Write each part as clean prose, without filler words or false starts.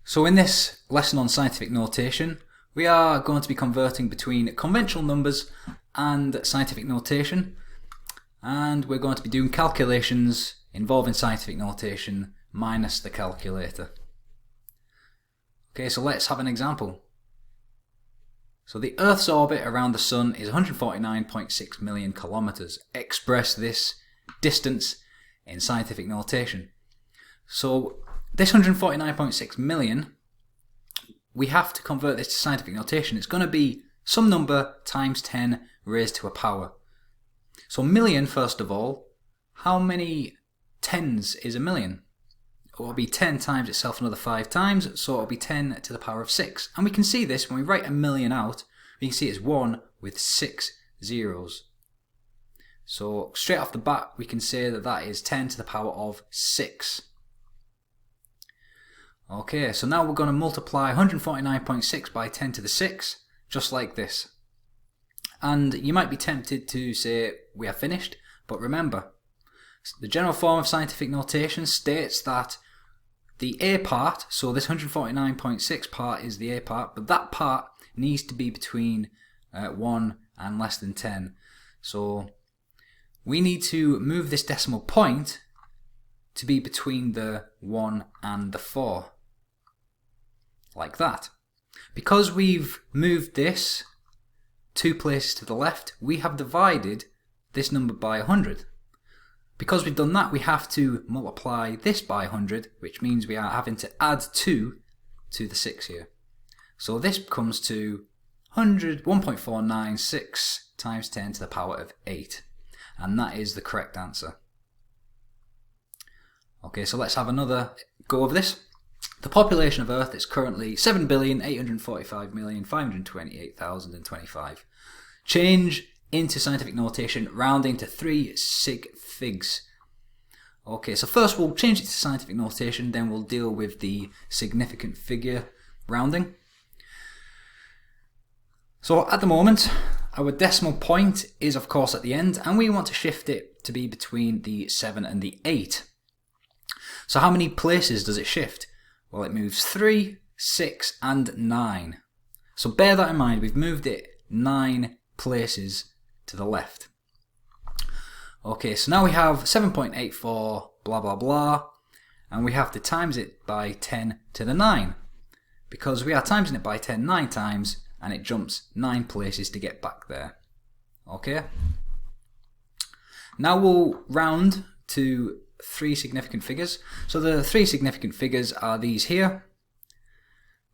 So in this lesson on scientific notation, we are going to be converting between conventional numbers and scientific notation, and we're going to be doing calculations involving scientific notation minus the calculator. Okay, so let's have an example. So the Earth's orbit around the Sun is 149.6 million kilometers. Express this distance in scientific notation. So this 149.6 million, we have to convert this to scientific notation. It's going to be some number times 10 raised to a power. So million, first of all, how many tens is a million? It will be 10 times itself another 5 times, so it will be 10 to the power of 6. And we can see this when we write a million out, we can see it's 1 with 6 zeros. So straight off the bat, we can say that that is 10 to the power of 6. Okay, so now we're going to multiply 149.6 by 10 to the 6, just like this. And you might be tempted to say we are finished, but remember, the general form of scientific notation states that the A part, so this 149.6 part is the A part, but that part needs to be between 1 and less than 10. So we need to move this decimal point to be between the 1 and the 4. Like that. Because we've moved this 2 places to the left, we have divided this number by 100. Because we've done that, we have to multiply this by 100, which means we are having to add 2 to the 6 here. So this comes to 1.496 times 10 to the power of 8. And that is the correct answer. Okay, so let's have another go of this. The population of Earth is currently 7,845,528,025. Change into scientific notation, rounding to 3 sig figs. Okay, so first we'll change it to scientific notation, then we'll deal with the significant figure rounding. So at the moment, our decimal point is of course at the end, and we want to shift it to be between the 7 and the 8. So how many places does it shift? Well, it moves 3, 6 and 9. So bear that in mind, we've moved it 9 places to the left. Okay, so now we have 7.84 blah blah blah, and we have to times it by 10 to the 9. Because we are timesing it by 10 9 times, and it jumps 9 places to get back there. Okay? Now we'll round to 3 significant figures. So the 3 significant figures are these here,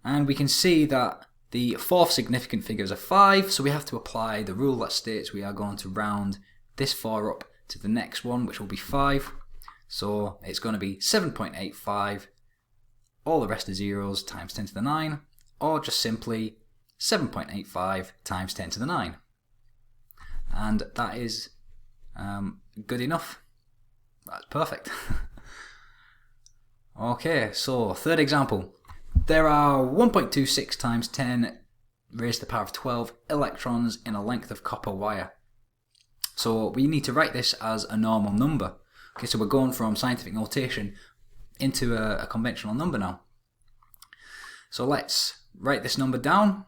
and we can see that the 4th significant figure is a 5, so we have to apply the rule that states we are going to round this 4 up to the next one, which will be 5. So it's going to be 7.85, all the rest are zeros, times 10 to the 9, or just simply 7.85 times 10 to the 9. And that is good enough. That's perfect. Okay, so third example. There are 1.26 times 10 raised to the power of 12 electrons in a length of copper wire. So we need to write this as a normal number. Okay, so we're going from scientific notation into a conventional number now. So let's write this number down.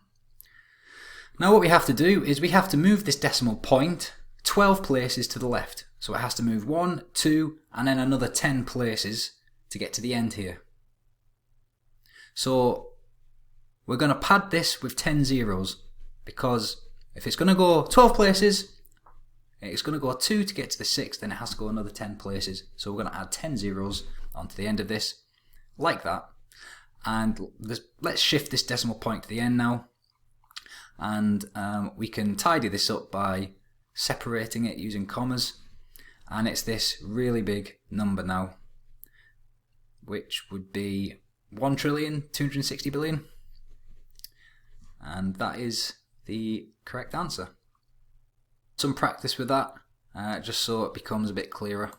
Now what we have to do is we have to move this decimal point 12 places to the left. So it has to move 1, 2, and then another 10 places to get to the end here. So we're going to pad this with 10 zeros, because if it's going to go 12 places, it's going to go 2 to get to the 6, then it has to go another 10 places. So we're going to add 10 zeros onto the end of this, like that. And let's shift this decimal point to the end now. And we can tidy this up by separating it using commas. And it's this really big number now, which would be 1,260,000,000,000. And that is the correct answer. Some practice with that, just so it becomes a bit clearer.